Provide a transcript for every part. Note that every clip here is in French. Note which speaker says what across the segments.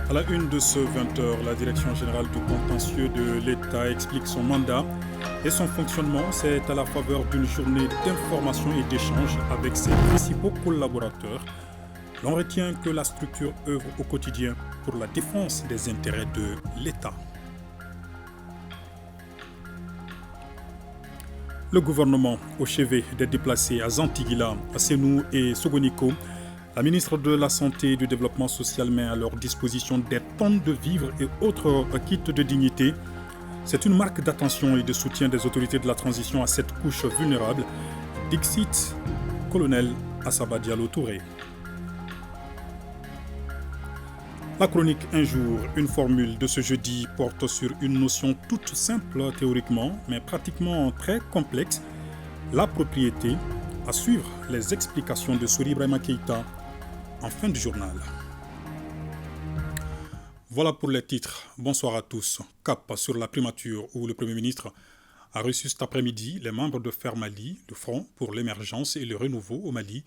Speaker 1: À la une de ce 20h, la Direction générale du contentieux de l'État explique son mandat et son fonctionnement. C'est à la faveur d'une journée d'information et d'échange avec ses principaux collaborateurs. L'on retient que la structure œuvre au quotidien pour la défense des intérêts de l'État. Le gouvernement au chevet des déplacés à Zantigila, à Sénou et Sogoniko. La ministre de la Santé et du Développement social met à leur disposition des tonnes de vivres et autres kits de dignité. C'est une marque d'attention et de soutien des autorités de la transition à cette couche vulnérable. Dixit, colonel Assaba Diallo Touré. La chronique Un jour, une formule de ce jeudi porte sur une notion toute simple théoriquement, mais pratiquement très complexe, la propriété. À suivre les explications de Souri Ibrahima Keïta en fin de journal. Voilà pour les titres. Bonsoir à tous. Cap sur la primature où le Premier ministre a reçu cet après-midi les membres de Fermali, le Front pour l'émergence et le renouveau au Mali.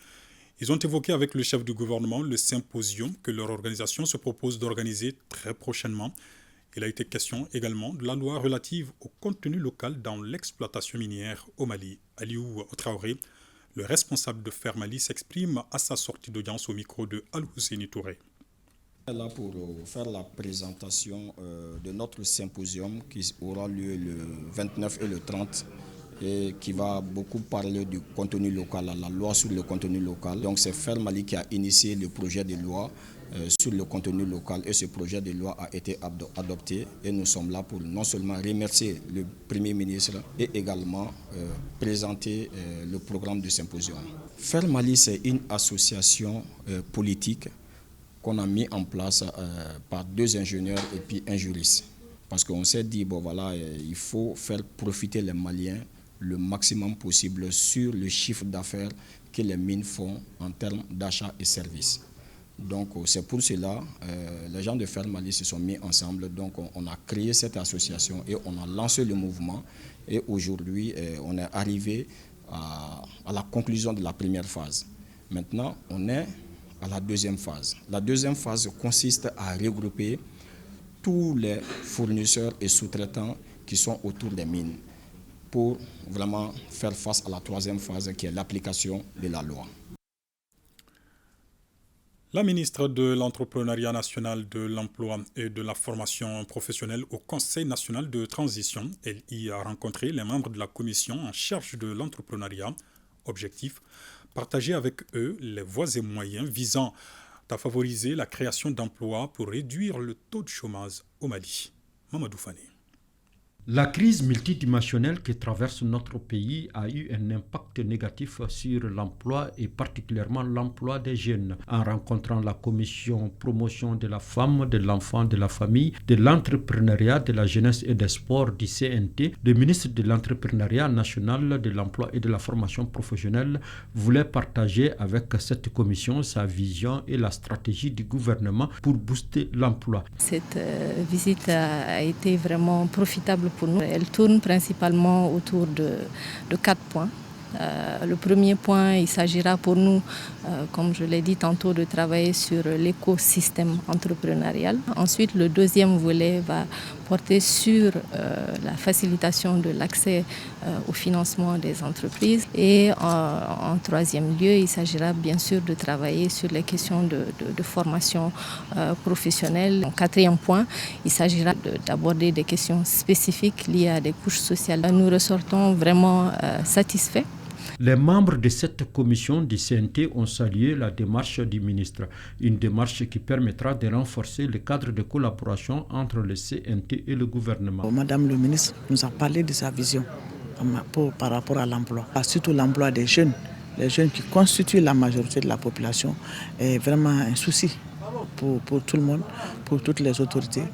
Speaker 1: Ils ont évoqué avec le chef du gouvernement le symposium que leur organisation se propose d'organiser très prochainement. Il a été question également de la loi relative au contenu local dans l'exploitation minière au Mali. Aliou Traoré, le responsable de Fermali, s'exprime à sa sortie d'audience au micro de Al-Husseini Touré.
Speaker 2: Là pour faire la présentation de notre symposium qui aura lieu le 29 et le 30 et qui va beaucoup parler du contenu local, la loi sur le contenu local. Donc c'est Fermali qui a initié le projet de loi sur le contenu local et ce projet de loi a été adopté et nous sommes là pour non seulement remercier le Premier ministre et également présenter le programme du symposium. Fermali, c'est une association politique qu'on a mis en place par 2 ingénieurs et puis un juriste. Parce qu'on s'est dit, bon voilà, il faut faire profiter les Maliens le maximum possible sur le chiffre d'affaires que les mines font en termes d'achat et services. Donc c'est pour cela les gens de Fermali se sont mis ensemble. Donc on a créé cette association et on a lancé le mouvement. Et aujourd'hui, on est arrivé à la conclusion de la première phase. Maintenant, on est à la deuxième phase. La deuxième phase consiste à regrouper tous les fournisseurs et sous-traitants qui sont autour des mines pour vraiment faire face à la troisième phase qui est l'application de la loi.
Speaker 1: La ministre de l'Entrepreneuriat national, de l'Emploi et de la formation professionnelle au Conseil national de transition, elle y a rencontré les membres de la commission en charge de l'entrepreneuriat. Objectif, partager avec eux les voies et moyens visant à favoriser la création d'emplois pour réduire le taux de chômage au Mali. Mamadou Fane.
Speaker 3: La crise multidimensionnelle qui traverse notre pays a eu un impact négatif sur l'emploi et particulièrement l'emploi des jeunes. En rencontrant la commission promotion de la femme, de l'enfant, de la famille, de l'entrepreneuriat, de la jeunesse et des sports du CNT, le ministre de l'Entrepreneuriat national, de l'Emploi et de la formation professionnelle voulait partager avec cette commission sa vision et la stratégie du gouvernement pour booster l'emploi.
Speaker 4: Cette visite a été vraiment profitable pour nous. Elle tourne principalement autour de 4 points. Le premier point, il s'agira pour nous, comme je l'ai dit tantôt, de travailler sur l'écosystème entrepreneurial. Ensuite, le deuxième volet va porter sur la facilitation de l'accès au financement des entreprises. Et en troisième lieu, il s'agira bien sûr de travailler sur les questions de formation professionnelle. En quatrième point, il s'agira d'aborder des questions spécifiques liées à des couches sociales. Nous ressortons vraiment satisfaits.
Speaker 3: Les membres de cette commission du CNT ont salué la démarche du ministre, une démarche qui permettra de renforcer le cadre de collaboration entre le CNT et le gouvernement.
Speaker 5: Madame le ministre nous a parlé de sa vision par rapport à l'emploi, surtout l'emploi des jeunes. Les jeunes qui constituent la majorité de la population est vraiment un souci pour tout le monde, pour toutes les autorités.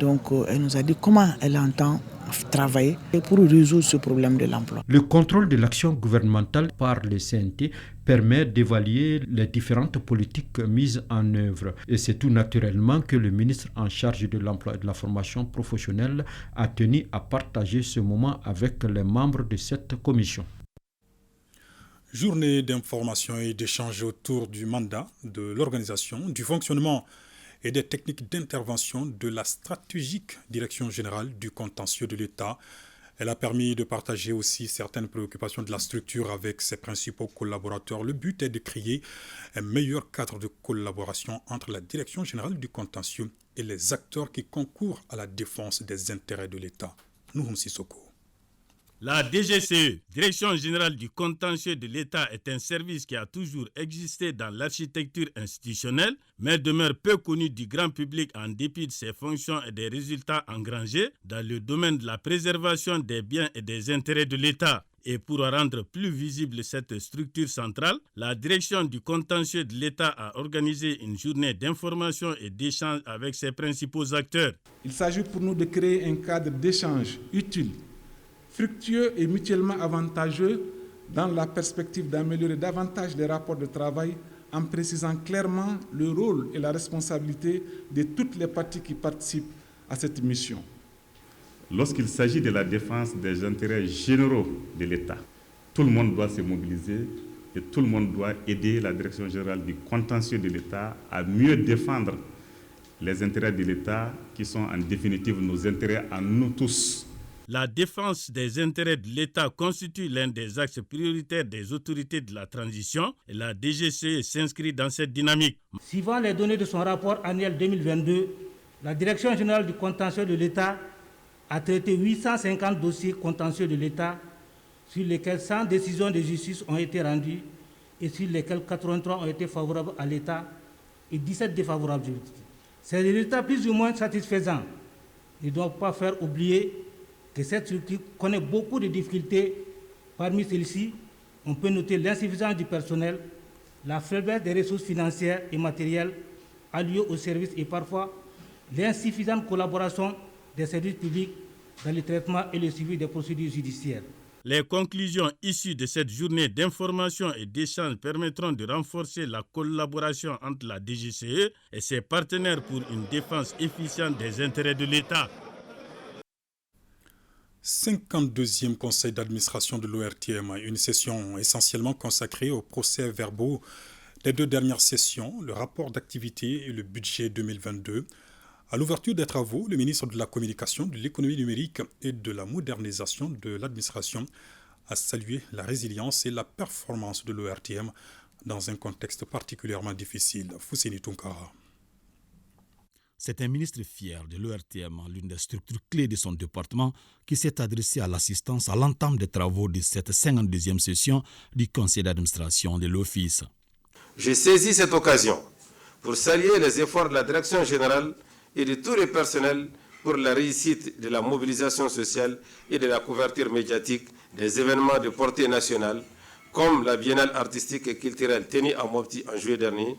Speaker 5: Donc elle nous a dit comment elle entend travailler pour résoudre ce problème de l'emploi.
Speaker 3: Le contrôle de l'action gouvernementale par le CNT permet d'évaluer les différentes politiques mises en œuvre. Et c'est tout naturellement que le ministre en charge de l'emploi et de la formation professionnelle a tenu à partager ce moment avec les membres de cette commission.
Speaker 1: Journée d'information et d'échange autour du mandat, de l'organisation, du fonctionnement et des techniques d'intervention de la stratégique direction générale du contentieux de l'État. Elle a permis de partager aussi certaines préoccupations de la structure avec ses principaux collaborateurs. Le but est de créer un meilleur cadre de collaboration entre la direction générale du contentieux et les acteurs qui concourent à la défense des intérêts de l'État. Nouhoum Sissoko.
Speaker 6: La DGCE, Direction générale du contentieux de l'État, est un service qui a toujours existé dans l'architecture institutionnelle, mais demeure peu connu du grand public en dépit de ses fonctions et des résultats engrangés dans le domaine de la préservation des biens et des intérêts de l'État. Et pour rendre plus visible cette structure centrale, la Direction du contentieux de l'État a organisé une journée d'information et d'échange avec ses principaux acteurs.
Speaker 7: Il s'agit pour nous de créer un cadre d'échange utile, fructueux et mutuellement avantageux dans la perspective d'améliorer davantage les rapports de travail en précisant clairement le rôle et la responsabilité de toutes les parties qui participent à cette mission.
Speaker 8: Lorsqu'il s'agit de la défense des intérêts généraux de l'État, tout le monde doit se mobiliser et tout le monde doit aider la Direction générale du contentieux de l'État à mieux défendre les intérêts de l'État qui sont en définitive nos intérêts à nous tous.
Speaker 6: La défense des intérêts de l'État constitue l'un des axes prioritaires des autorités de la transition et la DGCE s'inscrit dans cette dynamique.
Speaker 9: Suivant les données de son rapport annuel 2022, la Direction générale du contentieux de l'État a traité 850 dossiers contentieux de l'État sur lesquels 100 décisions de justice ont été rendues et sur lesquels 83 ont été favorables à l'État et 17 défavorables. Ces résultats plus ou moins satisfaisants ne doivent pas faire oublier que cette structure connaît beaucoup de difficultés. Parmi celles-ci, on peut noter l'insuffisance du personnel, la faiblesse des ressources financières et matérielles allouées aux services et parfois l'insuffisante collaboration des services publics dans le traitement et le suivi des procédures judiciaires.
Speaker 6: Les conclusions issues de cette journée d'information et d'échange permettront de renforcer la collaboration entre la DGCE et ses partenaires pour une défense efficiente des intérêts de l'État.
Speaker 1: 52e conseil d'administration de l'ORTM, une session essentiellement consacrée aux procès-verbaux des 2 dernières sessions, le rapport d'activité et le budget 2022. À l'ouverture des travaux, le ministre de la Communication, de l'Économie numérique et de la modernisation de l'administration a salué la résilience et la performance de l'ORTM dans un contexte particulièrement difficile. Fousseni Tunkara.
Speaker 10: C'est un ministre fier de l'ORTM, l'une des structures clés de son département, qui s'est adressé à l'assistance à l'entame des travaux de cette 52e session du conseil d'administration de l'Office.
Speaker 11: J'ai saisi cette occasion pour saluer les efforts de la direction générale et de tous les personnels pour la réussite de la mobilisation sociale et de la couverture médiatique des événements de portée nationale, comme la Biennale artistique et culturelle tenue à Mopti en juillet dernier,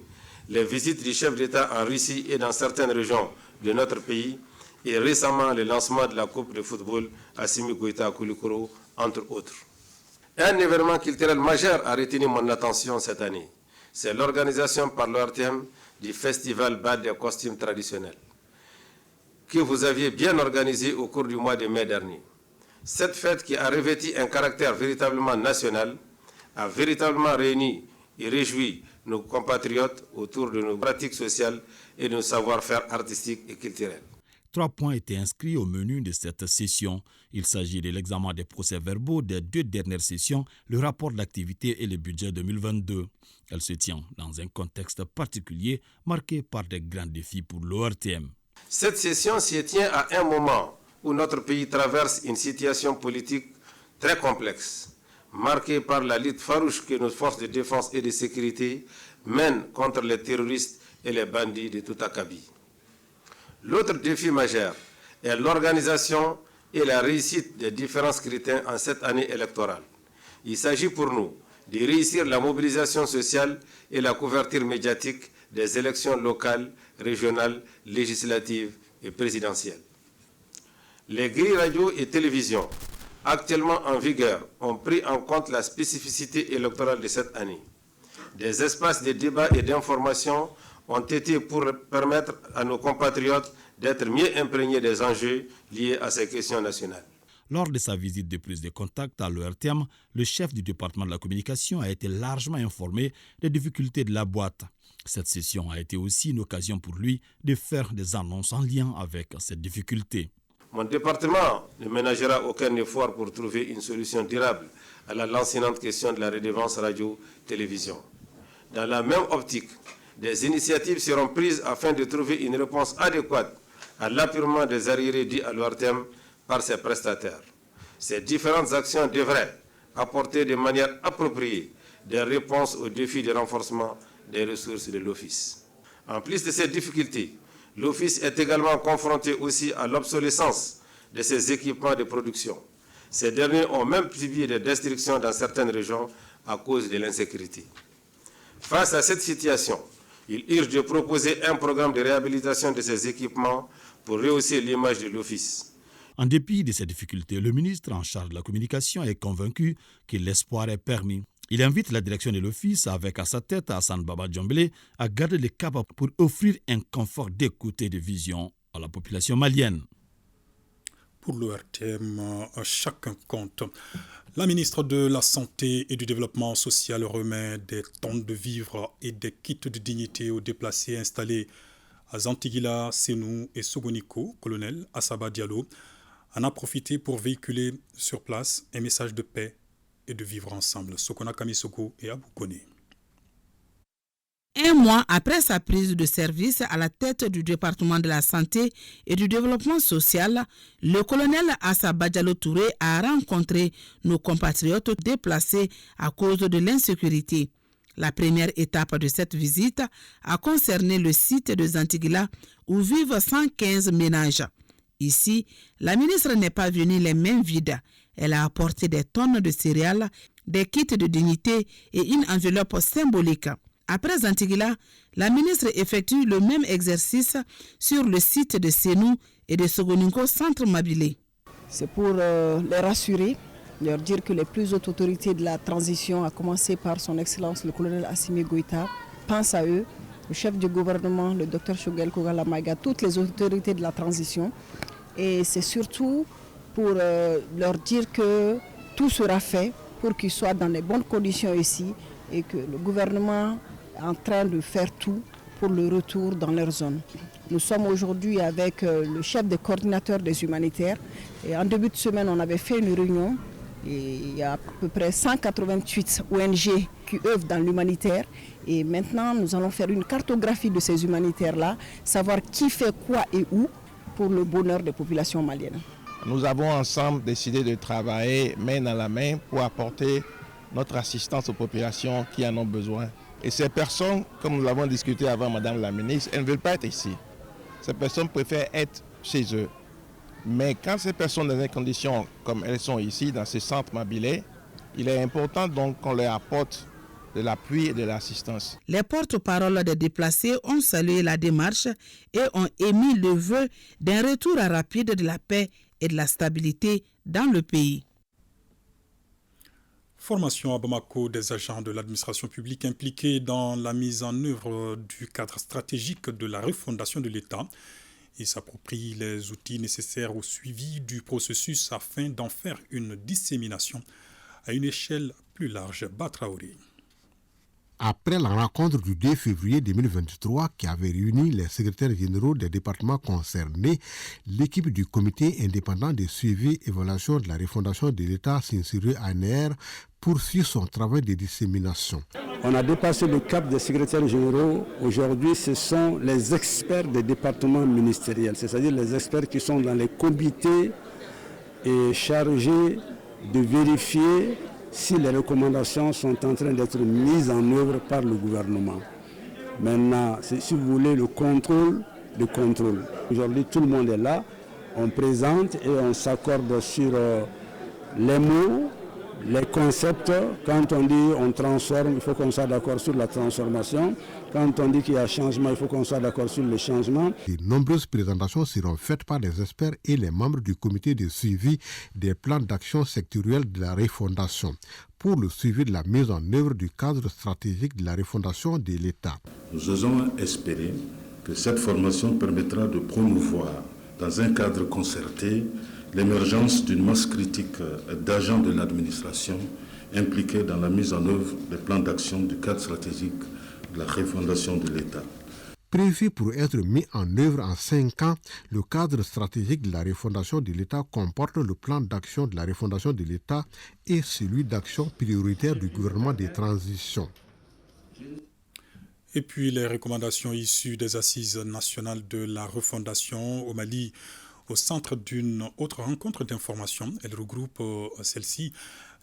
Speaker 11: les visites du chef d'État en Russie et dans certaines régions de notre pays, et récemment le lancement de la Coupe de football à Assimi Goïta à Koulikoro, entre autres. Un événement culturel majeur a retenu mon attention cette année. C'est l'organisation par l'ORTM du Festival Bal des costumes traditionnels, que vous aviez bien organisé au cours du mois de mai dernier. Cette fête qui a revêtu un caractère véritablement national a véritablement réuni et réjoui nos compatriotes autour de nos pratiques sociales et de nos savoir-faire artistiques et culturels.
Speaker 10: 3 points étaient inscrits au menu de cette session. Il s'agit de l'examen des procès-verbaux des 2 dernières sessions, le rapport d'activité et le budget 2022. Elle se tient dans un contexte particulier marqué par de grands défis pour l'ORTM.
Speaker 11: Cette session s'y tient à un moment où notre pays traverse une situation politique très complexe, marquée par la lutte farouche que nos forces de défense et de sécurité mènent contre les terroristes et les bandits de tout acabit. L'autre défi majeur est l'organisation et la réussite des différents scrutins en cette année électorale. Il s'agit pour nous de réussir la mobilisation sociale et la couverture médiatique des élections locales, régionales, législatives et présidentielles. Les grilles radio et télévision actuellement en vigueur ont pris en compte la spécificité électorale de cette année. Des espaces de débat et d'information ont été pour permettre à nos compatriotes d'être mieux imprégnés des enjeux liés à ces questions nationales.
Speaker 10: Lors de sa visite de prise de contact à l'ORTM, le chef du département de la communication a été largement informé des difficultés de la boîte. Cette session a été aussi une occasion pour lui de faire des annonces en lien avec cette difficulté.
Speaker 11: Mon département ne ménagera aucun effort pour trouver une solution durable à la lancinante question de la redevance radio-télévision. Dans la même optique, des initiatives seront prises afin de trouver une réponse adéquate à l'appurement des arriérés dits à l'ORTM par ses prestataires. Ces différentes actions devraient apporter de manière appropriée des réponses aux défis de renforcement des ressources de l'Office. En plus de ces difficultés, l'Office est également confronté aussi à l'obsolescence de ses équipements de production. Ces derniers ont même subi des destructions dans certaines régions à cause de l'insécurité. Face à cette situation, il urge de proposer un programme de réhabilitation de ces équipements pour rehausser l'image de l'Office.
Speaker 10: En dépit de ces difficultés, le ministre en charge de la communication est convaincu que l'espoir est permis. Il invite la direction de l'Office, avec à sa tête Hassan Baba Djambélé, à garder le cap pour offrir un confort d'écoute et de vision à la population malienne.
Speaker 1: Pour l'ORTM, chacun compte. La ministre de la Santé et du Développement social remet des tonnes de vivres et des kits de dignité aux déplacés installés à Zantigila, Sénou et Sogoniko. Colonel Assaba Diallo en a profité pour véhiculer sur place un message de paix et de vivre ensemble. Sokona Kamisoko et Abou Koné.
Speaker 12: Un mois après sa prise de service à la tête du département de la santé et du développement social, le colonel Assaba Diallo Touré a rencontré nos compatriotes déplacés à cause de l'insécurité. La première étape de cette visite a concerné le site de Zantigila où vivent 115 ménages. Ici, la ministre n'est pas venue les mains vides. Elle a apporté des tonnes de céréales, des kits de dignité et une enveloppe symbolique. Après Zantigila, la ministre effectue le même exercice sur le site de Sénou et de Sogoninko Centre Mabilé.
Speaker 5: C'est pour les rassurer, leur dire que les plus hautes autorités de la transition, à commencer par son Excellence le colonel Assimi Goïta, pensent à eux, le chef du gouvernement, le docteur Shogel Kogala Maïga, toutes les autorités de la transition. Et c'est surtout pour leur dire que tout sera fait pour qu'ils soient dans les bonnes conditions ici et que le gouvernement est en train de faire tout pour le retour dans leur zone. Nous sommes aujourd'hui avec le chef des coordinateurs des humanitaires et en début de semaine on avait fait une réunion et il y a à peu près 188 ONG qui œuvrent dans l'humanitaire et maintenant nous allons faire une cartographie de ces humanitaires-là, savoir qui fait quoi et où pour le bonheur des populations maliennes.
Speaker 13: Nous avons ensemble décidé de travailler main dans la main pour apporter notre assistance aux populations qui en ont besoin. Et ces personnes, comme nous l'avons discuté avant Madame la ministre, elles ne veulent pas être ici. Ces personnes préfèrent être chez eux. Mais quand ces personnes sont dans des conditions comme elles sont ici, dans ce centre Mabilé, il est important donc qu'on leur apporte de l'appui et de l'assistance.
Speaker 12: Les porte-paroles des déplacés ont salué la démarche et ont émis le vœu d'un retour rapide de la paix et de la stabilité dans le pays.
Speaker 1: Formation à Bamako des agents de l'administration publique impliqués dans la mise en œuvre du cadre stratégique de la refondation de l'État. Ils s'approprient les outils nécessaires au suivi du processus afin d'en faire une dissémination à une échelle plus large. Batraoré.
Speaker 14: Après la rencontre du 2 février 2023 qui avait réuni les secrétaires généraux des départements concernés, l'équipe du comité indépendant de suivi et évaluation de la refondation de l'État censuré ANR poursuit son travail de dissémination.
Speaker 15: On a dépassé le cap des secrétaires généraux. Aujourd'hui, ce sont les experts des départements ministériels, c'est-à-dire les experts qui sont dans les comités et chargés de vérifier si les recommandations sont en train d'être mises en œuvre par le gouvernement. Maintenant, c'est, si vous voulez, le contrôle. Aujourd'hui, tout le monde est là, on présente et on s'accorde sur les mots, les concepts. Quand on dit on transforme, il faut qu'on soit d'accord sur la transformation. Quand on dit qu'il y a changement, il faut qu'on soit d'accord sur le changement.
Speaker 14: De nombreuses présentations seront faites par les experts et les membres du comité de suivi des plans d'action sectoriels de la refondation pour le suivi de la mise en œuvre du cadre stratégique de la refondation de l'État.
Speaker 16: Nous osons espérer que cette formation permettra de promouvoir, dans un cadre concerté, l'émergence d'une masse critique d'agents de l'administration impliqués dans la mise en œuvre des plans d'action du cadre stratégique de la refondation de l'État.
Speaker 14: Prévu pour être mis en œuvre en 5 ans, le cadre stratégique de la refondation de l'État comporte le plan d'action de la refondation de l'État et celui d'action prioritaire du gouvernement de transition.
Speaker 1: Et puis les recommandations issues des assises nationales de la refondation au Mali au centre d'une autre rencontre d'information. Elle regroupe celle-ci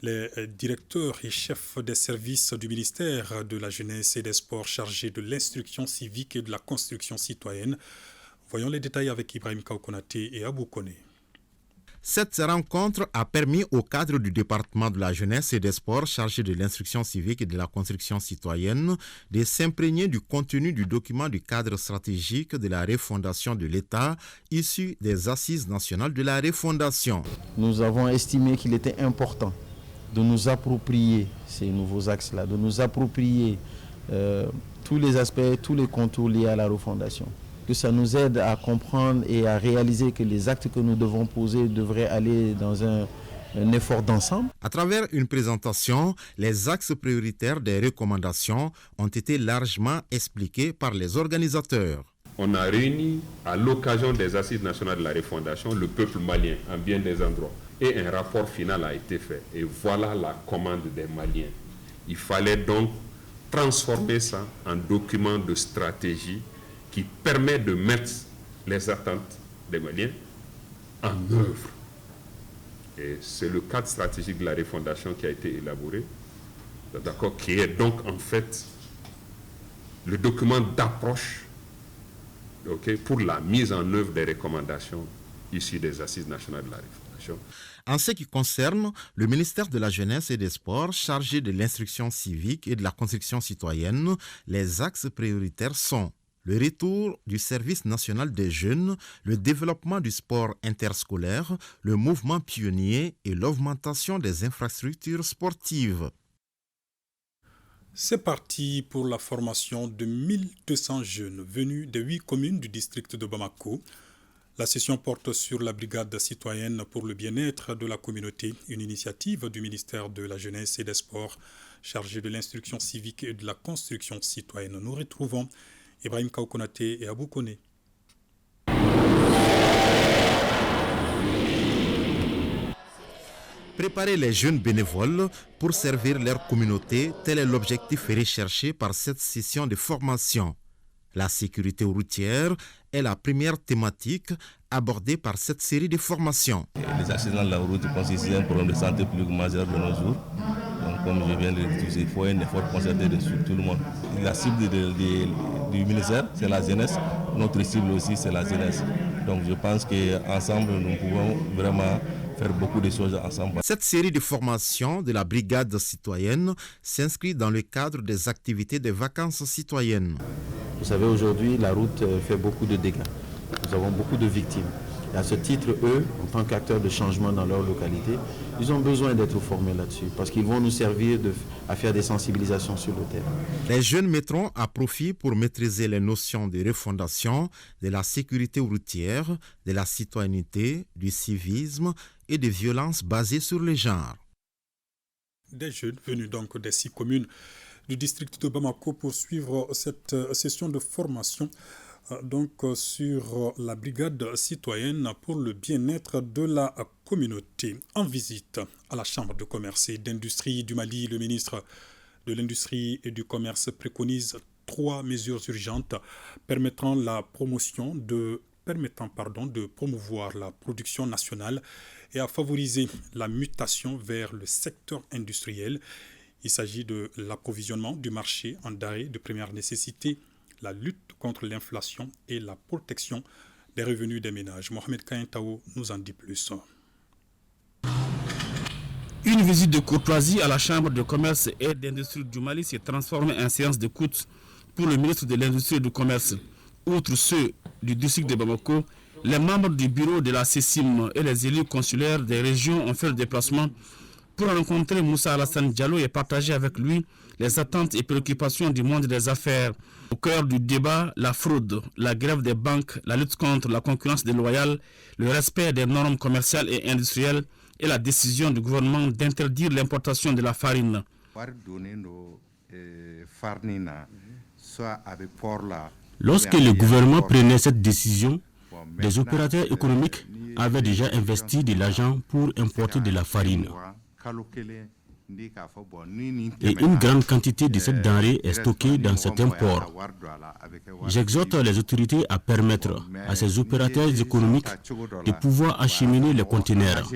Speaker 1: les directeurs et chefs des services du ministère de la Jeunesse et des Sports chargés de l'instruction civique et de la construction citoyenne. Voyons les détails avec Ibrahim Kaoukonaté et Abou Kone.
Speaker 17: Cette rencontre a permis au cadre du département de la jeunesse et des sports chargé de l'instruction civique et de la construction citoyenne de s'imprégner du contenu du document du cadre stratégique de la refondation de l'État issu des assises nationales de la refondation.
Speaker 18: Nous avons estimé qu'il était important de nous approprier ces nouveaux axes-là, de nous approprier tous les aspects, tous les contours liés à la refondation. Que ça nous aide à comprendre et à réaliser que les actes que nous devons poser devraient aller dans un effort d'ensemble.
Speaker 17: À travers une présentation, les axes prioritaires des recommandations ont été largement expliqués par les organisateurs.
Speaker 19: On a réuni à l'occasion des assises nationales de la refondation le peuple malien en bien des endroits. Et un rapport final a été fait. Et voilà la commande des Maliens. Il fallait donc transformer ça en document de stratégie qui permet de mettre les attentes des Maliens en œuvre. Et c'est le cadre stratégique de la refondation qui a été élaboré, d'accord, qui est donc en fait le document d'approche pour la mise en œuvre des recommandations issues des assises nationales de la refondation.
Speaker 17: En ce qui concerne le ministère de la Jeunesse et des Sports chargé de l'instruction civique et de la construction citoyenne, les axes prioritaires sont le retour du service national des jeunes, le développement du sport interscolaire, le mouvement pionnier et l'augmentation des infrastructures sportives.
Speaker 1: C'est parti pour la formation de 1200 jeunes venus des 8 communes du district de Bamako. La session porte sur la brigade citoyenne pour le bien-être de la communauté, une initiative du ministère de la Jeunesse et des Sports chargée de l'instruction civique et de la construction citoyenne. Nous retrouvons Ibrahim Kaoukonaté et Abou Kone.
Speaker 17: Préparer les jeunes bénévoles pour servir leur communauté, tel est l'objectif recherché par cette session de formation. La sécurité routière est la première thématique abordée par cette série de formations.
Speaker 20: Les accidents de la route constituent un problème de santé publique majeur de nos jours. Donc, comme je viens de le dire, il faut un effort concerté de tout le monde. La cible du ministère, c'est la jeunesse. Notre cible aussi, c'est la jeunesse. Donc je pense qu'ensemble, nous pouvons vraiment faire beaucoup de choses ensemble.
Speaker 17: Cette série de formations de la brigade citoyenne s'inscrit dans le cadre des activités de vacances citoyennes.
Speaker 18: Vous savez, aujourd'hui, la route fait beaucoup de dégâts. Nous avons beaucoup de victimes. Et à ce titre, eux, en tant qu'acteurs de changement dans leur localité, ils ont besoin d'être formés là-dessus parce qu'ils vont nous servir à faire des sensibilisations sur le terrain.
Speaker 17: Les jeunes mettront à profit pour maîtriser les notions de refondation, de la sécurité routière, de la citoyenneté, du civisme et des violences basées sur le genre.
Speaker 1: Des jeunes venus donc des 6 communes du district de Bamako pour suivre cette session de formation sur la brigade citoyenne pour le bien-être de la communauté. En visite à la Chambre de commerce et d'industrie du Mali, le ministre de l'Industrie et du Commerce préconise 3 mesures urgentes permettant de promouvoir la production nationale et à favoriser la mutation vers le secteur industriel. Il s'agit de l'approvisionnement du marché en denrées de première nécessité, la lutte contre l'inflation et la protection des revenus des ménages. Mohamed Kaintao nous en dit plus.
Speaker 6: Une visite de courtoisie à la Chambre de commerce et d'industrie du Mali s'est transformée en séance d'écoute pour le ministre de l'Industrie et du Commerce. Outre ceux du district de Bamako, les membres du bureau de la CECIM et les élus consulaires des régions ont fait le déplacement pour rencontrer Moussa Alassane Diallo et partager avec lui les attentes et préoccupations du monde des affaires. Au cœur du débat, la fraude, la grève des banques, la lutte contre la concurrence déloyale, le respect des normes commerciales et industrielles et la décision du gouvernement d'interdire l'importation de la farine.
Speaker 21: Lorsque le gouvernement prenait cette décision, des opérateurs économiques avaient déjà investi de l'argent pour importer de la farine. Et une grande quantité de cette denrée est stockée dans certains ports. J'exhorte les autorités à permettre à ces opérateurs économiques de pouvoir acheminer les conteneurs.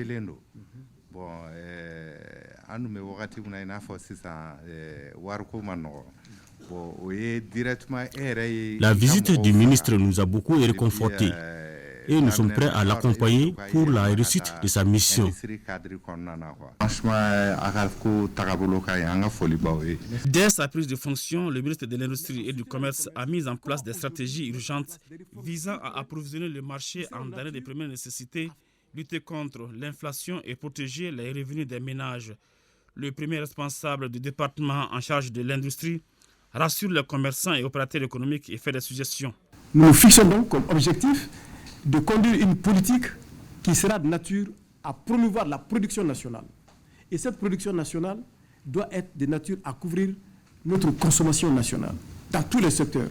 Speaker 21: La visite du ministre nous a beaucoup réconfortés et nous sommes prêts à l'accompagner pour la réussite de sa mission.
Speaker 22: Dès sa prise de fonction, le ministre de l'Industrie et du Commerce a mis en place des stratégies urgentes visant à approvisionner le marché en denrées de première nécessité, lutter contre l'inflation et protéger les revenus des ménages. Le premier responsable du département en charge de l'industrie rassure les commerçants et opérateurs économiques et fait des suggestions.
Speaker 23: Nous nous fixons donc comme objectif de conduire une politique qui sera de nature à promouvoir la production nationale. Et cette production nationale doit être de nature à couvrir notre consommation nationale dans tous les secteurs.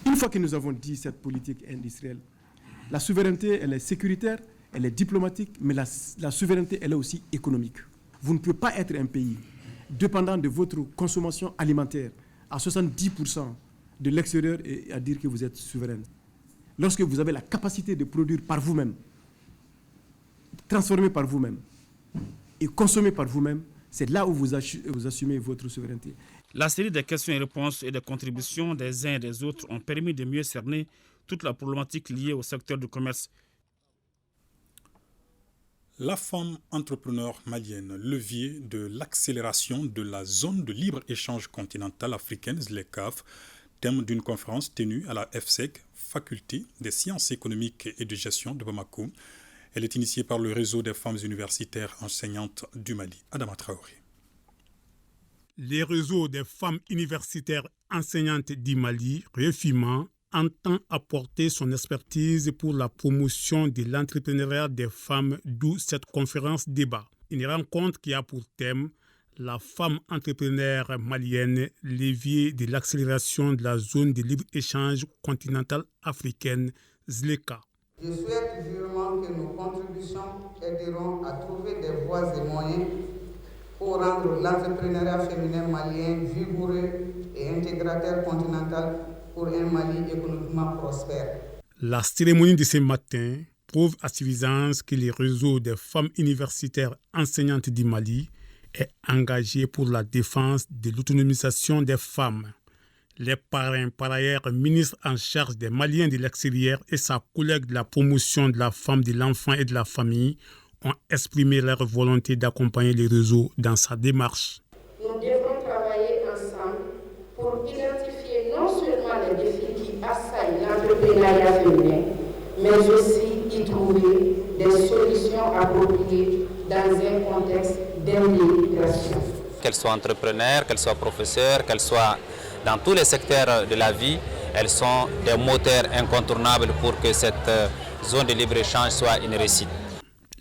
Speaker 23: Une fois que nous avons dit cette politique industrielle, la souveraineté, elle est sécuritaire, elle est diplomatique, mais la souveraineté, elle est aussi économique. Vous ne pouvez pas être un pays dépendant de votre consommation alimentaire à 70% de l'extérieur et à dire que vous êtes souverain. Lorsque vous avez la capacité de produire par vous-même, transformer par vous-même et consommer par vous-même, c'est là où vous assumez votre souveraineté.
Speaker 22: La série de questions et réponses et de contributions des uns et des autres ont permis de mieux cerner toute la problématique liée au secteur du commerce.
Speaker 1: La femme entrepreneur malienne, levier de l'accélération de la zone de libre-échange continentale africaine, ZLECAf, thème d'une conférence tenue à la FSEC, Faculté des sciences économiques et de gestion de Bamako. Elle est initiée par le réseau des femmes universitaires enseignantes du Mali. Adama Traoré.
Speaker 24: Le réseau des femmes universitaires enseignantes du Mali, REFIMA, entend apporter son expertise pour la promotion de l'entrepreneuriat des femmes, d'où cette conférence débat. Une rencontre qui a pour thème la femme entrepreneur malienne, levier de l'accélération de la zone de libre-échange continentale africaine, ZLECA.
Speaker 25: Je souhaite vivement que nos contributions aideront à trouver des voies et moyens pour rendre l'entrepreneuriat féminin malien vigoureux et intégrateur continental pour un Mali économiquement prospère.
Speaker 24: La cérémonie de ce matin prouve à suffisance que le réseau des femmes universitaires enseignantes du Mali est engagé pour la défense de l'autonomisation des femmes. Les parrains, par ailleurs, ministre en charge des Maliens de l'extérieur et sa collègue de la promotion de la femme, de l'enfant et de la famille ont exprimé leur volonté d'accompagner le réseau dans sa démarche.
Speaker 26: Nous devons travailler ensemble pour identifier non seulement les défis qui assaillent l'entrepreneuriat féminin, mais aussi y trouver des solutions appropriées dans un contexte d'intégration.
Speaker 27: Qu'elles soient entrepreneurs, qu'elles soient professeurs, qu'elles soient dans tous les secteurs de la vie, elles sont des moteurs incontournables pour que cette zone de libre-échange soit une réussite.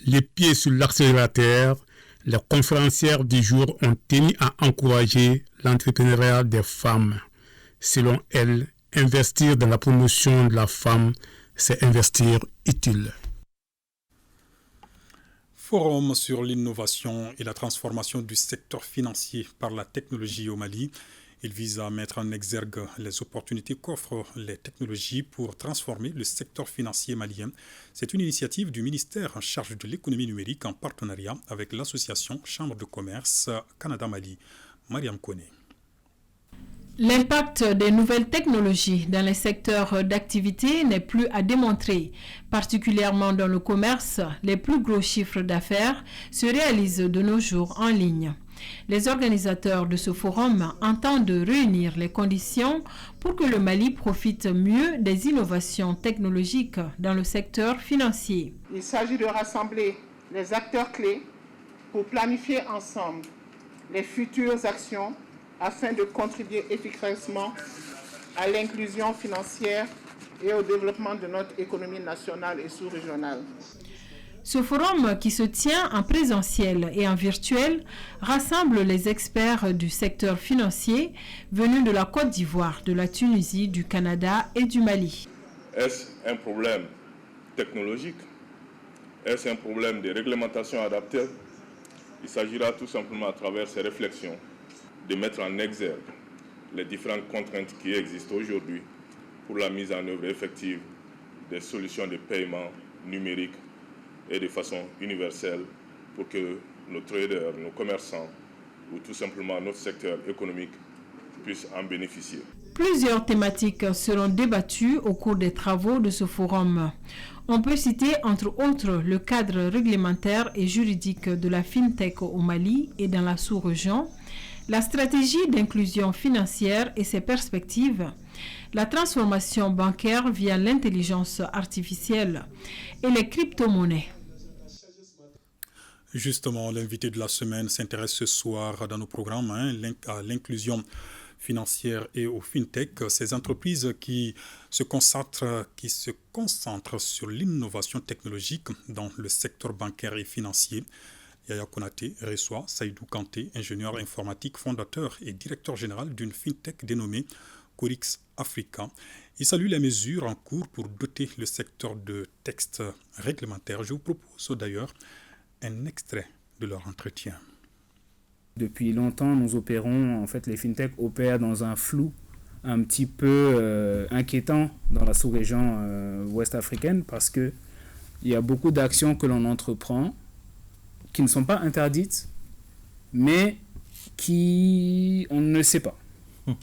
Speaker 24: Les pieds sur l'accélérateur, les conférencières du jour ont tenu à encourager l'entrepreneuriat des femmes. Selon elles, investir dans la promotion de la femme, c'est investir utile.
Speaker 1: Forum sur l'innovation et la transformation du secteur financier par la technologie au Mali. Il vise à mettre en exergue les opportunités qu'offrent les technologies pour transformer le secteur financier malien. C'est une initiative du ministère en charge de l'économie numérique en partenariat avec l'association Chambre de commerce Canada-Mali. Mariam Kone.
Speaker 28: L'impact des nouvelles technologies dans les secteurs d'activité n'est plus à démontrer. Particulièrement dans le commerce, les plus gros chiffres d'affaires se réalisent de nos jours en ligne. Les organisateurs de ce forum entendent réunir les conditions pour que le Mali profite mieux des innovations technologiques dans le secteur financier.
Speaker 29: Il s'agit de rassembler les acteurs clés pour planifier ensemble les futures actions afin de contribuer efficacement à l'inclusion financière et au développement de notre économie nationale et sous-régionale.
Speaker 28: Ce forum, qui se tient en présentiel et en virtuel, rassemble les experts du secteur financier venus de la Côte d'Ivoire, de la Tunisie, du Canada et du Mali.
Speaker 2: Est-ce un problème technologique? Est-ce un problème de réglementation adaptée? Il s'agira tout simplement à travers ces réflexions de mettre en exergue les différentes contraintes qui existent aujourd'hui pour la mise en œuvre effective des solutions de paiement numérique et de façon universelle pour que nos traders, nos commerçants ou tout simplement notre secteur économique puissent en bénéficier.
Speaker 28: Plusieurs thématiques seront débattues au cours des travaux de ce forum. On peut citer entre autres le cadre réglementaire et juridique de la FinTech au Mali et dans la sous-région, la stratégie d'inclusion financière et ses perspectives, la transformation bancaire via l'intelligence artificielle et les crypto-monnaies.
Speaker 1: Justement, l'invité de la semaine s'intéresse ce soir dans nos programmes à l'inclusion financière et au FinTech, ces entreprises qui se concentrent sur l'innovation technologique dans le secteur bancaire et financier. Yaya Konaté reçoit Saïdou Kanté, ingénieur informatique, fondateur et directeur général d'une FinTech dénommée Corix Africa. Il salue les mesures en cours pour doter le secteur de textes réglementaires. Je vous propose d'ailleurs un extrait de leur entretien.
Speaker 3: Depuis longtemps, nous opérons, en fait, les FinTech opèrent dans un flou un petit peu inquiétant dans la sous-région ouest africaine parce qu'il y a beaucoup d'actions que l'on entreprend qui ne sont pas interdites, mais on ne sait pas.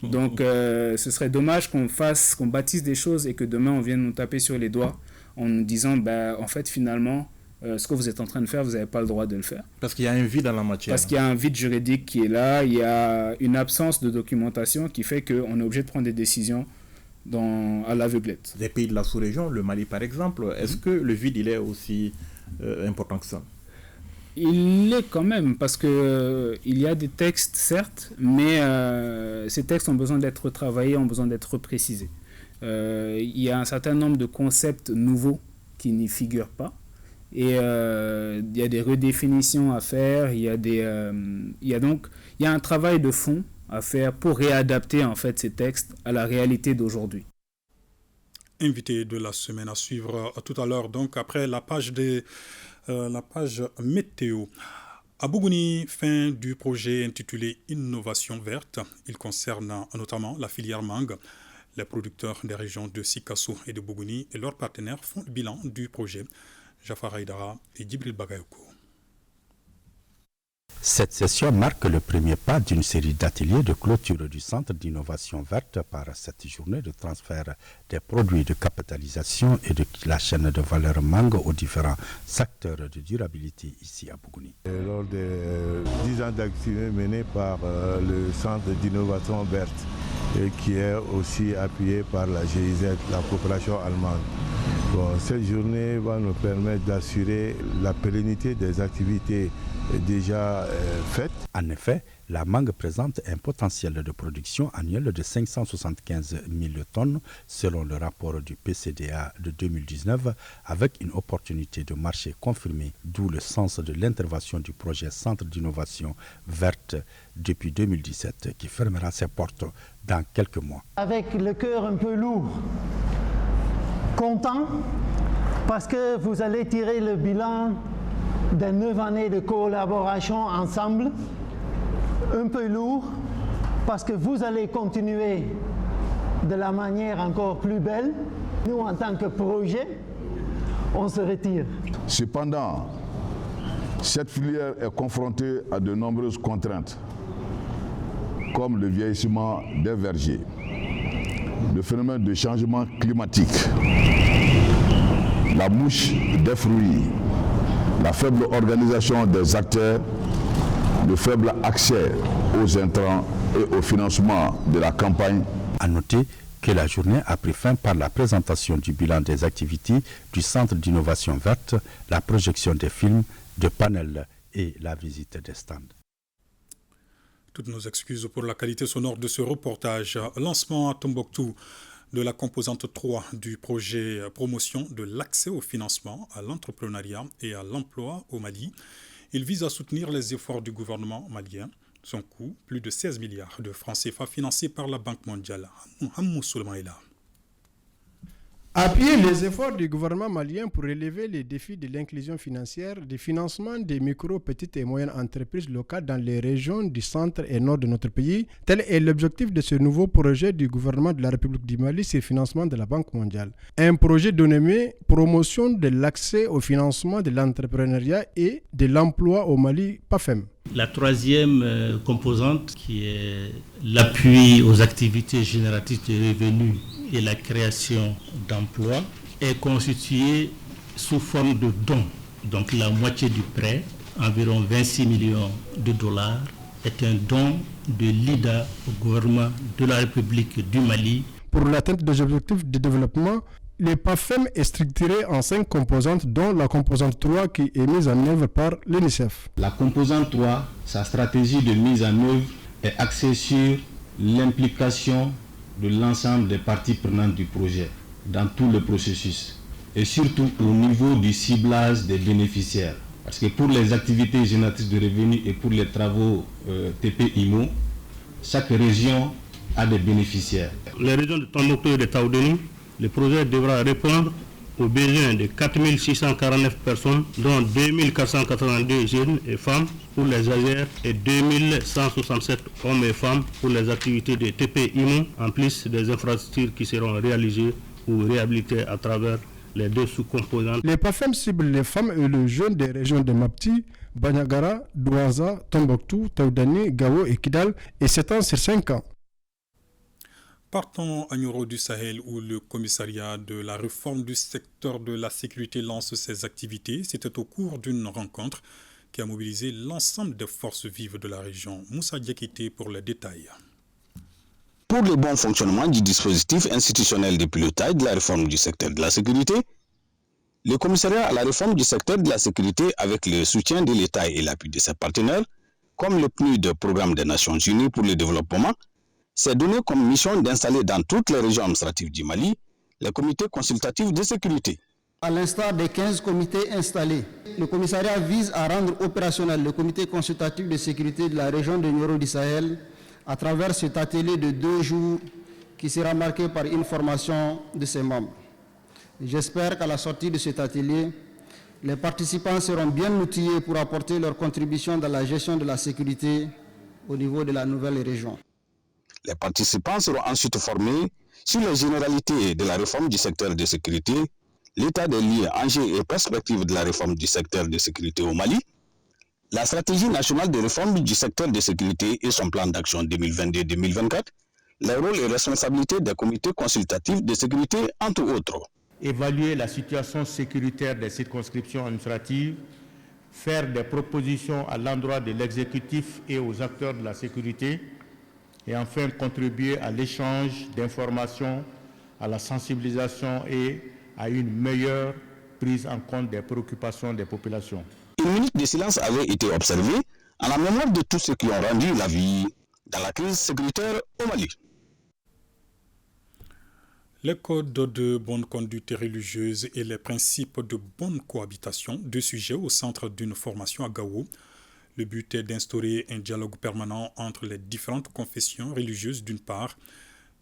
Speaker 3: Donc, ce serait dommage qu'on bâtisse des choses et que demain, on vienne nous taper sur les doigts en nous disant, en fait, finalement, ce que vous êtes en train de faire, vous n'avez pas le droit de le faire.
Speaker 18: Parce qu'il y a un vide dans la matière.
Speaker 3: Parce qu'il y a un vide juridique qui est là, il y a une absence de documentation qui fait qu'on est obligé de prendre des décisions à l'aveuglette.
Speaker 18: Des pays de la sous-région, le Mali par exemple, est-ce que le vide il est aussi important que ça?
Speaker 3: Il l'est quand même, parce qu'il y a des textes, certes, mais ces textes ont besoin d'être travaillés, ont besoin d'être précisés. Il y a un certain nombre de concepts nouveaux qui n'y figurent pas. Et il y a des redéfinitions à faire, il y a un travail de fond à faire pour réadapter en fait ces textes à la réalité d'aujourd'hui.
Speaker 1: Invité de la semaine à suivre tout à l'heure, donc après la page météo. À Bougouni, fin du projet intitulé Innovation verte. Il concerne notamment la filière mangue. Les producteurs des régions de Sikasso et de Bougouni et leurs partenaires font le bilan du projet. Jafar Haïdara et Djibril Bagayoko.
Speaker 4: Cette session marque le premier pas d'une série d'ateliers de clôture du Centre d'innovation verte par cette journée de transfert des produits de capitalisation et de la chaîne de valeur mangue aux différents secteurs de durabilité ici à Bougouni.
Speaker 5: Lors des 10 ans d'activité menées par le Centre d'innovation verte, qui est aussi appuyé par la GIZ, la coopération allemande. Cette journée va nous permettre d'assurer la pérennité des activités déjà faites.
Speaker 4: En effet, la mangue présente un potentiel de production annuel de 575 000 tonnes selon le rapport du PCDA de 2019 avec une opportunité de marché confirmée, d'où le sens de l'intervention du projet Centre d'innovation verte depuis 2017 qui fermera ses portes dans quelques mois.
Speaker 7: Avec le cœur un peu lourd, content parce que vous allez tirer le bilan de 9 années de collaboration ensemble, un peu lourd parce que vous allez continuer de la manière encore plus belle. Nous, en tant que projet, on se retire.
Speaker 5: Cependant, cette filière est confrontée à de nombreuses contraintes, comme le vieillissement des vergers, le phénomène de changement climatique, la mouche des fruits, la faible organisation des acteurs, le faible accès aux intrants et au financement de la campagne.
Speaker 4: À noter que la journée a pris fin par la présentation du bilan des activités du Centre d'innovation verte, la projection des films, de panels et la visite des stands.
Speaker 1: Toutes nos excuses pour la qualité sonore de ce reportage. Lancement à Tombouctou de la composante 3 du projet promotion de l'accès au financement, à l'entrepreneuriat et à l'emploi au Mali. Il vise à soutenir les efforts du gouvernement malien. Son coût, plus de 16 milliards de francs CFA financés par la Banque mondiale. Hamou Soulmaïla.
Speaker 23: Appuyer les efforts du gouvernement malien pour relever les défis de l'inclusion financière, du financement des micro, petites et moyennes entreprises locales dans les régions du centre et nord de notre pays, tel est l'objectif de ce nouveau projet du gouvernement de la République du Mali sur le financement de la Banque mondiale. Un projet dénommé Promotion de l'accès au financement de l'entrepreneuriat et de l'emploi au Mali, PAFEM.
Speaker 8: La troisième composante, qui est l'appui aux activités génératrices de revenus et la création d'emplois, est constituée sous forme de dons. Donc la moitié du prêt, environ 26 millions de dollars, est un don de l'IDA au gouvernement de la République du Mali.
Speaker 23: Pour l'atteinte des objectifs de développement, le PAFEM est structuré en 5 composantes, dont la composante 3 qui est mise en œuvre par l'UNICEF.
Speaker 8: La composante 3, sa stratégie de mise en œuvre est axée sur l'implication de l'ensemble des parties prenantes du projet dans tout le processus et surtout au niveau du ciblage des bénéficiaires. Parce que pour les activités génératrices de revenus et pour les travaux TP-IMO, chaque région a des bénéficiaires. Les régions de Tombouctou et de Taoudeni, le projet devra répondre aux besoins de 4 649 personnes, dont 2 482 jeunes et femmes pour les AGR et 2 167 hommes et femmes pour les activités de TP-IMO, en plus des infrastructures qui seront réalisées ou réhabilitées à travers les 2 sous-composantes.
Speaker 23: Les PAFEM ciblent les femmes et les jeunes des régions de Mapti, Banyagara, Douaza, Tombouctou, Taoudani, Gao et Kidal et s'étend sur 5 ans.
Speaker 1: Partons à Nioro du Sahel où le commissariat de la réforme du secteur de la sécurité lance ses activités. C'était au cours d'une rencontre qui a mobilisé l'ensemble des forces vives de la région. Moussa Diakité pour les détails.
Speaker 9: Pour le bon fonctionnement du dispositif institutionnel de pilotage de la réforme du secteur de la sécurité, le commissariat à la réforme du secteur de la sécurité, avec le soutien de l'État et l'appui de ses partenaires, comme le PNUD, Programme des Nations Unies pour le développement, s'est donné comme mission d'installer dans toutes les régions administratives du Mali les comités consultatifs de sécurité.
Speaker 10: À l'instar des 15 comités installés, le commissariat vise à rendre opérationnel le comité consultatif de sécurité de la région de Nioro du Sahel à travers cet atelier de 2 jours qui sera marqué par une formation de ses membres. J'espère qu'à la sortie de cet atelier, les participants seront bien outillés pour apporter leur contribution dans la gestion de la sécurité au niveau de la nouvelle région.
Speaker 9: Les participants seront ensuite formés sur les généralités de la réforme du secteur de sécurité, l'état des lieux, enjeux et perspectives de la réforme du secteur de sécurité au Mali, la stratégie nationale de réforme du secteur de sécurité et son plan d'action 2022-2024, les rôles et responsabilités des comités consultatifs de sécurité, entre autres.
Speaker 11: Évaluer la situation sécuritaire des circonscriptions administratives, faire des propositions à l'endroit de l'exécutif et aux acteurs de la sécurité, et enfin contribuer à l'échange d'informations, à la sensibilisation et à une meilleure prise en compte des préoccupations des populations.
Speaker 9: Une minute de silence avait été observée en la mémoire de tous ceux qui ont rendu la vie dans la crise sécuritaire au Mali.
Speaker 1: Les codes de bonne conduite religieuse et les principes de bonne cohabitation, 2 sujets au centre d'une formation à Gao. Le but est d'instaurer un dialogue permanent entre les différentes confessions religieuses d'une part,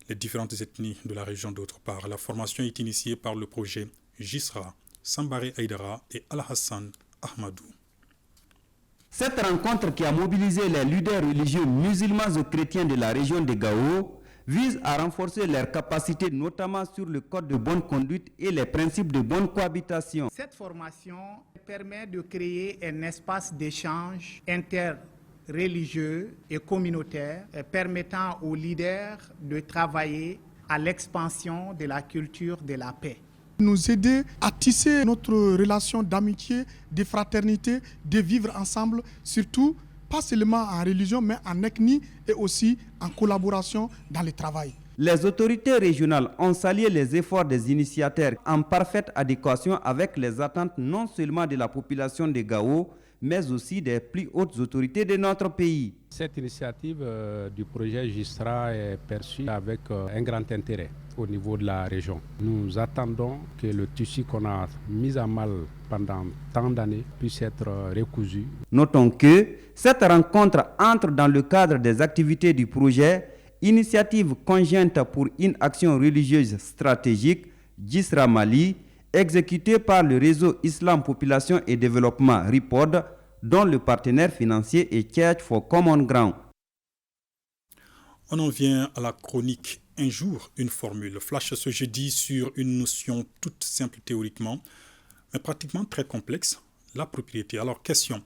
Speaker 1: les différentes ethnies de la région d'autre part. La formation est initiée par le projet Jisra, Sambaré Aïdara et Al-Hassan Ahmadou.
Speaker 12: Cette rencontre qui a mobilisé les leaders religieux musulmans et chrétiens de la région de Gao vise à renforcer leurs capacités, notamment sur le code de bonne conduite et les principes de bonne cohabitation.
Speaker 29: Cette formation permet de créer un espace d'échange interreligieux et communautaire permettant aux leaders de travailler à l'expansion de la culture de la paix.
Speaker 13: Nous aider à tisser notre relation d'amitié, de fraternité, de vivre ensemble, surtout pas seulement en religion, mais en ethnie et aussi en collaboration dans le travail.
Speaker 12: Les autorités régionales ont salué les efforts des initiateurs en parfaite adéquation avec les attentes non seulement de la population de Gao, mais aussi des plus hautes autorités de notre pays.
Speaker 6: Cette initiative du projet GISTRA est perçue avec un grand intérêt au niveau de la région. Nous attendons que le tissu qu'on a mis à mal pendant tant d'années puisse être recousu.
Speaker 12: Notons que cette rencontre entre dans le cadre des activités du projet Initiative conjointe pour une action religieuse stratégique GISTRA Mali, exécutée par le réseau Islam Population et Développement RIPOD, dont le partenaire financier est Church for Common Ground.
Speaker 1: On en vient à la chronique Un jour, une formule. Flash ce jeudi sur une notion toute simple théoriquement, mais pratiquement très complexe, la propriété. Alors, question,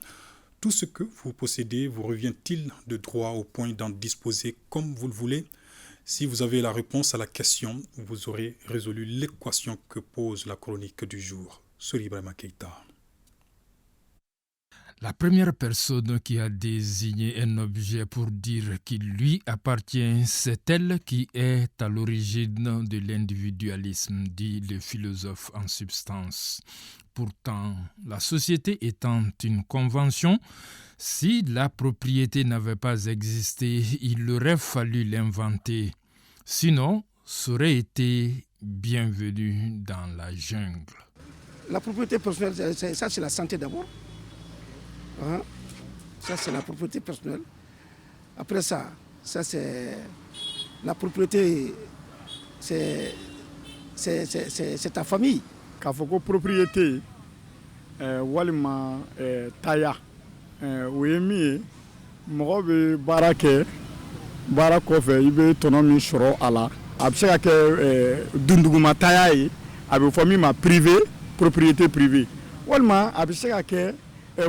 Speaker 1: tout ce que vous possédez vous revient-il de droit au point d'en disposer comme vous le voulez? Si vous avez la réponse à la question, vous aurez résolu l'équation que pose la chronique du jour. Sur Ibrahima Keïta.
Speaker 14: La première personne qui a désigné un objet pour dire qu'il lui appartient, c'est elle qui est à l'origine de l'individualisme, dit le philosophe en substance. Pourtant, la société étant une convention, si la propriété n'avait pas existé, il aurait fallu l'inventer. Sinon, ça aurait été bienvenu dans la jungle.
Speaker 15: La propriété personnelle, ça c'est la santé d'abord. Hein? Ça c'est la propriété personnelle. Après ça c'est la propriété, c'est ta famille.
Speaker 16: K'a fɔ ko propriété walima taya o ye min ye mɔgɔ bɛ baara kɛ baara kɔfɛ I bɛ tɔnɔ min sɔrɔ a la a bɛ se ka kɛ dunduguma taya ye a bɛ fɔ min ma privé propriété privée walima a bɛ se ka kɛ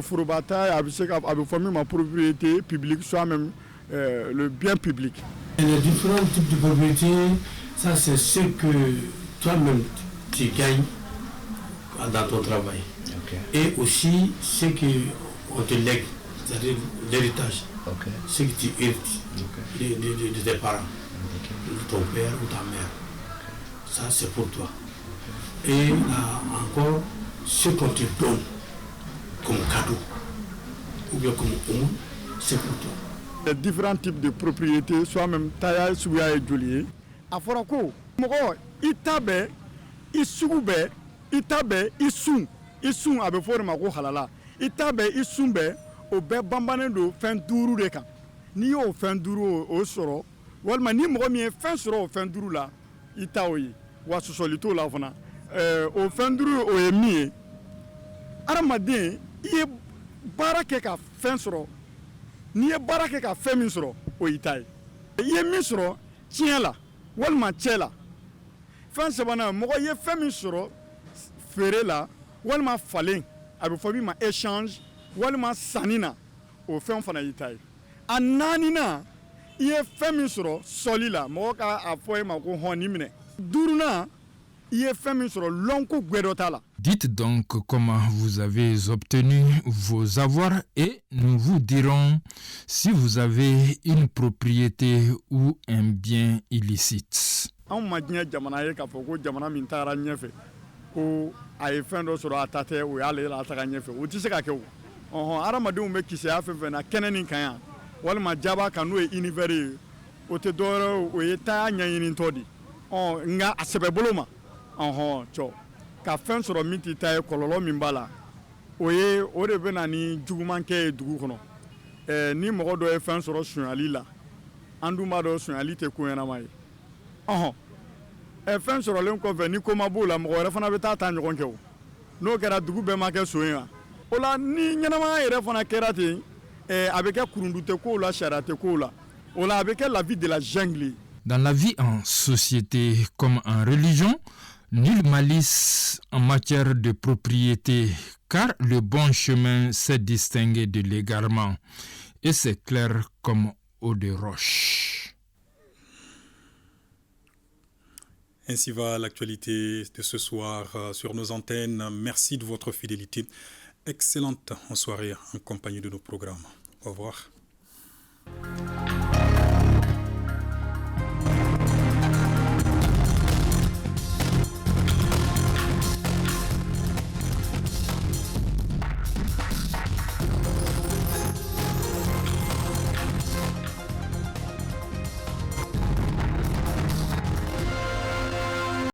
Speaker 16: foroba taya a bɛ fɔ min ma propriété publique soit même le bien public.
Speaker 23: Les différents types de propriété, ça c'est ce que toi-même tu gagnes dans ton travail. Okay. Et aussi ce qu'on te lègue, c'est-à-dire l'héritage, okay. Ce que tu hérites de tes parents, de ton père ou ta mère. Okay. Ça c'est pour toi. Okay. Et encore ce qu'on te donne comme cadeau ou bien comme homme, c'est pour toi.
Speaker 16: Les différents types de propriétés, soit même taille, souya et jolier. A fɔra ko mɔgɔ I ta bɛɛ I sugu bɛɛ I ta bɛɛ I sun a bɛ fɔ o de ma ko halala I ta bɛɛ I sun bɛɛ o bɛɛ banbannen don fɛn duuru de kan n'i y'o fɛn duuru o sɔrɔ walima ni mɔgɔ min ye fɛn sɔrɔ o fɛn duuru la I ta o ye wa sɔsɔli t'o la fana o fɛn duuru o ye min ye adamaden I ye baara kɛ ka fɛn sɔrɔ n'i ye baara kɛ ka fɛn min sɔrɔ o y'i ta ye I ye min sɔrɔ tiɲɛ la walima cɛ la fɛn sabanan mɔgɔ ye fɛn min sɔrɔ feere la walima falen a bɛ fɔ min ma échange walima sanni na o fɛn fana y'i ta ye a naaninan I ye fɛn min sɔrɔ sɔli la mɔgɔ k'a fɔ e ma ko hɔn ni minɛ duurunan I ye fɛn min sɔrɔ lɔnko gbɛ dɔ t'a la.
Speaker 14: Dites donc comment vous avez obtenu vos avoirs et nous vous dirons si vous avez une propriété ou un bien illicite.
Speaker 16: Anw ma diɲɛ jamana ye k'a fɔ ko jamana min taara ɲɛfɛ ko a ye fɛn dɔ sɔrɔ a ta tɛ o y'ale la taga ɲɛfɛ o tɛ se ka kɛ o adamadenw bɛ kisɛya fɛn fɛn na kɛnɛ nin kan yan walima jaba kan n'o ye univers ye o tɛ dɔwɛrɛ o ye taa ɲɛɲinitɔ de nka a sɛbɛ bolo ma cɔ ka fɛn sɔrɔ min t'i ta ye kɔlɔlɔ min b'a la o de bɛ na ni jugumankɛ ye dugu kɔnɔ ni mɔgɔ dɔ ye fɛn sɔrɔ suɲali la an dun b'a dɔn suɲali tɛ ko ɲɛnama ye fɛn sɔrɔlen kɔfɛ ni ko ma b'o la mɔgɔ wɛrɛ fana bɛ taa ɲɔgɔn kɛ o n'o kɛra dugu bɛɛ ma kɛ so ye wa o la ni ɲɛnamaya yɛrɛ fana kɛra ten a bɛ kɛ kurundu tɛ kow la sariya tɛ kow la o la a bɛ kɛ la vie de la jungle.
Speaker 14: Dans la vie en société comme en religion, nulle malice en matière de propriété, car le bon chemin s'est distingué de l'égarement, et c'est clair comme eau de roche.
Speaker 1: Ainsi va l'actualité de ce soir sur nos antennes. Merci de votre fidélité. Excellente soirée en compagnie de nos programmes. Au revoir.